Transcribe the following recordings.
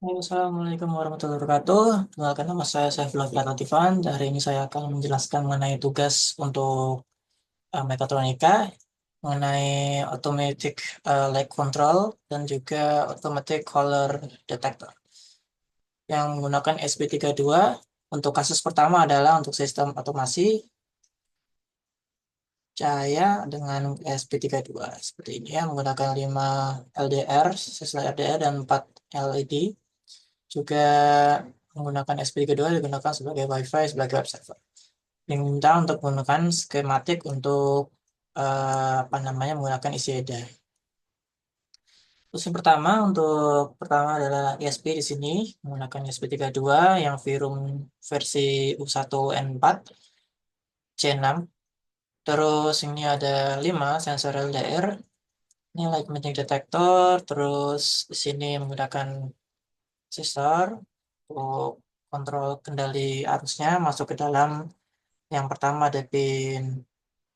Assalamualaikum warahmatullahi wabarakatuh. Perkenalkan nama saya Saifullah Latifan. Hari ini saya akan menjelaskan mengenai tugas untuk mekatronika, mengenai automatic light control dan juga automatic color detector yang menggunakan SP32. Untuk kasus pertama adalah untuk sistem otomasi cahaya dengan SP32 seperti ini ya, menggunakan 5 LDR, sensor LDR dan 4 LED. Juga menggunakan SP32 digunakan sebagai WiFi, sebagai web server. Diminta untuk menggunakan skematik untuk menggunakan isi EDA. Terus yang pertama adalah ESP di sini menggunakan ESP32 yang VROM versi U1N4 C6. Terus ini ada 5 sensor LDR. Ini light emitting detector. Terus di sini menggunakan sensor untuk kontrol kendali arusnya masuk ke dalam. Yang pertama ada pin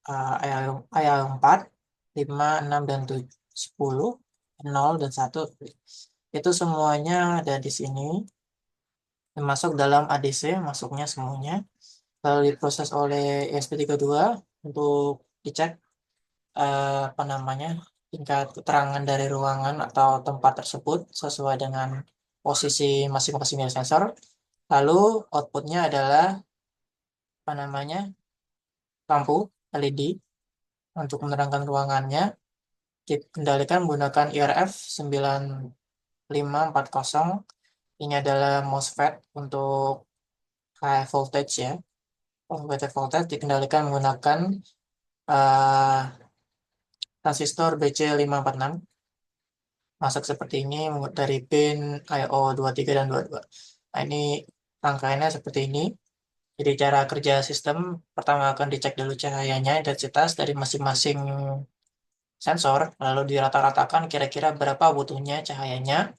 IL4, 5, 6, dan 7, 10, 0, dan 1. Itu semuanya ada di sini. Masuk dalam ADC, masuknya semuanya. Lalu diproses oleh ESP32 untuk dicek tingkat keterangan dari ruangan atau tempat tersebut sesuai dengan posisi masing-masing sensor. Lalu outputnya adalah lampu LED untuk menerangkan ruangannya, dikendalikan menggunakan IRF 9540. Ini adalah MOSFET untuk high voltage ya. High voltage dikendalikan menggunakan uh, transistor BC546. Masuk seperti ini dari pin I/O 23 dan 22. Nah, ini rangkaiannya seperti ini. Jadi cara kerja sistem pertama akan dicek dulu cahayanya, intensitas dari masing-masing sensor, lalu dirata-ratakan kira-kira berapa butuhnya cahayanya.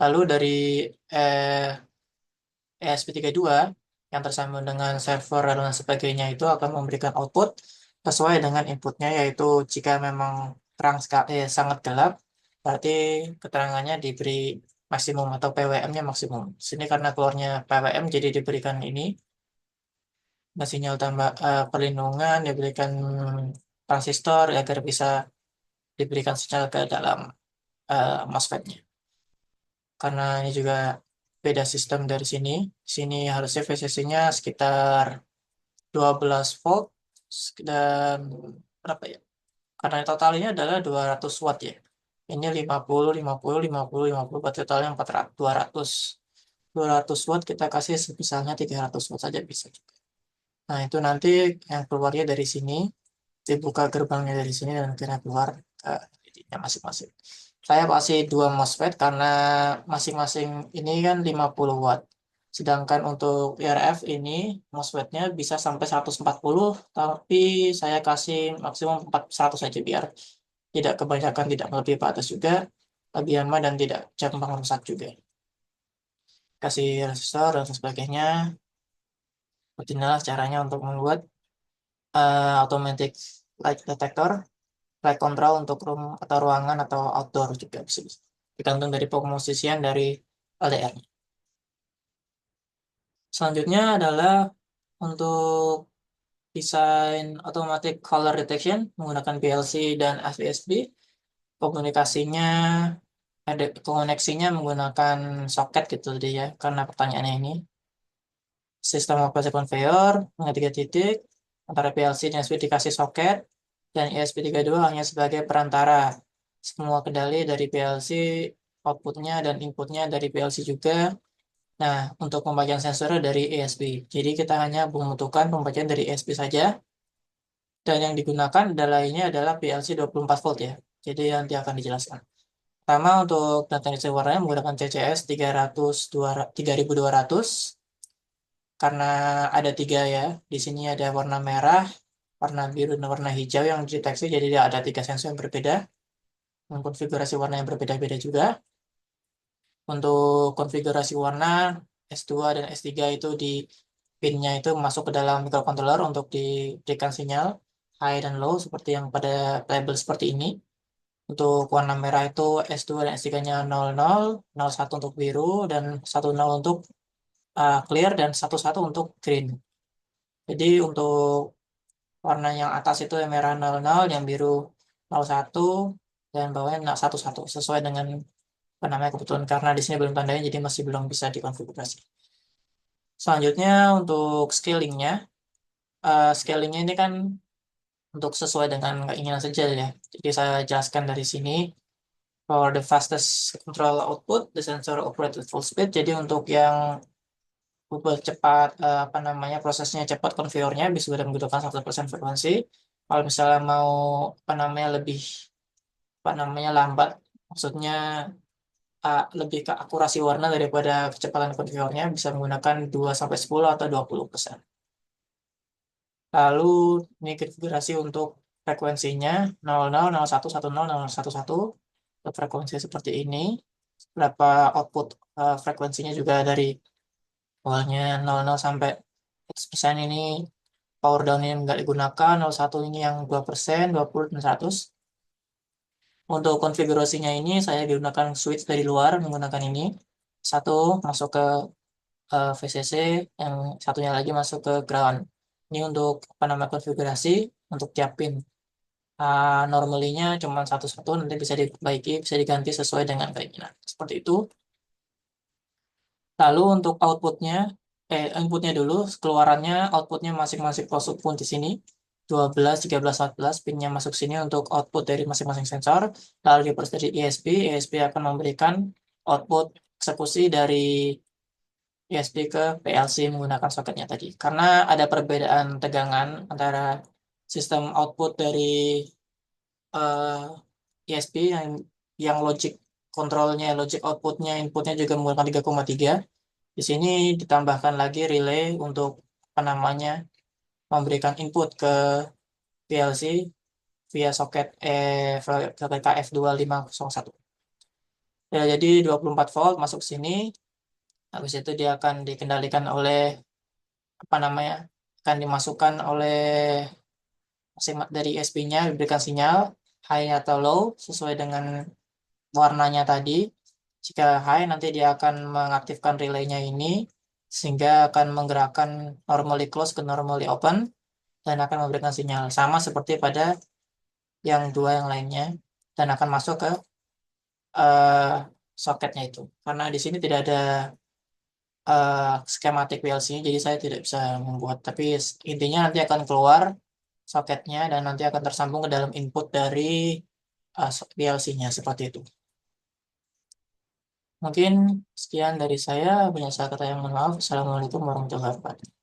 Lalu dari eh, ESP32 yang tersambung dengan server dan sebagainya itu akan memberikan output sesuai dengan inputnya, yaitu jika memang sangat gelap, berarti keterangannya diberi maksimum atau PWM-nya maksimum. Sini karena keluarnya PWM jadi diberikan ini sinyal tambah perlindungan, diberikan transistor agar bisa diberikan sinyal ke dalam MOSFET-nya. Karena ini juga beda sistem dari sini. Sini harusnya VCC-nya sekitar 12 volt dan berapa ya? Karena totalnya adalah 200 watt ya. Ini 50, 50, 50, 50, berarti totalnya 400, 200. 200 watt kita kasih misalnya 300 watt saja bisa juga. Nah, itu nanti yang keluarnya dari sini, dibuka gerbangnya dari sini dan kira keluar ke titiknya masing-masing. Saya kasih dua MOSFET karena masing-masing ini kan 50 watt. Sedangkan untuk IRF ini MOSFET-nya bisa sampai 140, tapi saya kasih maksimum 100 saja biar tidak kebanyakan, tidak melebihi batas juga, lebih aman dan tidak gampang rusak juga. Kasih resistor dan sebagainya. Seperti inilah caranya untuk membuat automatic light detector, light control untuk room atau ruangan atau outdoor juga bisa. Tergantung dari pemosisian dari LDR. Selanjutnya adalah untuk desain automatic color detection menggunakan PLC dan FSB. Komunikasinya ada koneksinya menggunakan soket gitu dia ya, karena pertanyaannya ini. Sistem operasi conveyor dengan 3 titik antara PLC dan ESP dikasih soket, dan ESP32 hanya sebagai perantara. Semua kendali dari PLC, outputnya dan inputnya dari PLC juga. Nah, untuk pembacaan sensor dari ESP. Jadi kita hanya membutuhkan pembacaan dari ESP saja. Dan yang digunakan adalah PLC 24 volt ya. Jadi nanti akan dijelaskan. Pertama untuk data warnanya menggunakan CCS 3200, karena ada 3 ya. Di sini ada warna merah, warna biru, dan warna hijau yang dideteksi. Jadi ada 3 sensor yang berbeda dengan konfigurasi warna yang berbeda-beda juga. Untuk konfigurasi warna S2 dan S3 itu di pinnya itu masuk ke dalam microcontroller untuk diberikan sinyal high dan low seperti yang pada label seperti ini. Untuk warna merah itu S2 dan S3-nya 00, 01 untuk biru, dan 10 untuk clear, dan 11 untuk green. Jadi untuk warna yang atas itu yang merah 00, yang biru 01, dan bawahnya 11 sesuai dengan apa namanya kebetulan, karena di sini belum tandanya jadi masih belum bisa dikonfigurasi. Selanjutnya untuk scalingnya ini kan untuk sesuai dengan keinginan saja ya. Jadi saya jelaskan dari sini. For the fastest control output, the sensor operate at full speed. Jadi untuk yang cepat, apa namanya, prosesnya cepat, konfiornya bisa sudah menggunakan 100% frekuensi. Kalau misalnya mau apa namanya lebih apa namanya lambat, maksudnya lebih ke akurasi warna daripada kecepatan konfiornya, bisa menggunakan 2 sampai 10 atau 20%. Lalu ini konfigurasi untuk frekuensinya 00, 01, 10, 011. Untuk frekuensi seperti ini. Berapa output frekuensinya juga dari awalnya 00 sampai 100% ini power down ini nggak digunakan, 01 ini yang 2%, 20, dan 100. Untuk konfigurasinya ini saya gunakan switch dari luar menggunakan ini. Satu masuk ke VCC, yang satunya lagi masuk ke ground. Ini untuk apa namanya konfigurasi untuk tiap pin. Normalinya cuma satu-satu, nanti bisa diperbaiki, bisa diganti sesuai dengan keinginan. Seperti itu. Lalu untuk inputnya dulu, keluarannya, outputnya masing-masing prosesor pun di sini. 12, 13, 14 pinnya masuk sini untuk output dari masing-masing sensor. Lalu diproses dari ESP akan memberikan output eksekusi dari ESP ke PLC menggunakan soketnya tadi. Karena ada perbedaan tegangan antara sistem output dari ESP yang logic kontrolnya, logic outputnya, inputnya juga menggunakan 3,3. Di sini ditambahkan lagi relay untuk apa namanya memberikan input ke PLC via soket KF2501. Ya, jadi 24 volt masuk sini. Habis itu dia akan dikendalikan oleh apa namanya, akan dimasukkan oleh dari ESP-nya, diberikan sinyal high atau low sesuai dengan warnanya tadi. Jika high, nanti dia akan mengaktifkan relaynya ini sehingga akan menggerakkan normally close ke normally open dan akan memberikan sinyal sama seperti pada yang dua yang lainnya, dan akan masuk ke eh, soketnya itu. Karena di sini tidak ada skematik PLC, jadi saya tidak bisa membuat. Tapi intinya nanti akan keluar soketnya dan nanti akan tersambung ke dalam input dari PLC-nya seperti itu. Mungkin sekian dari saya. Banyak salah kata yang mohon maaf. Assalamualaikum warahmatullahi wabarakatuh.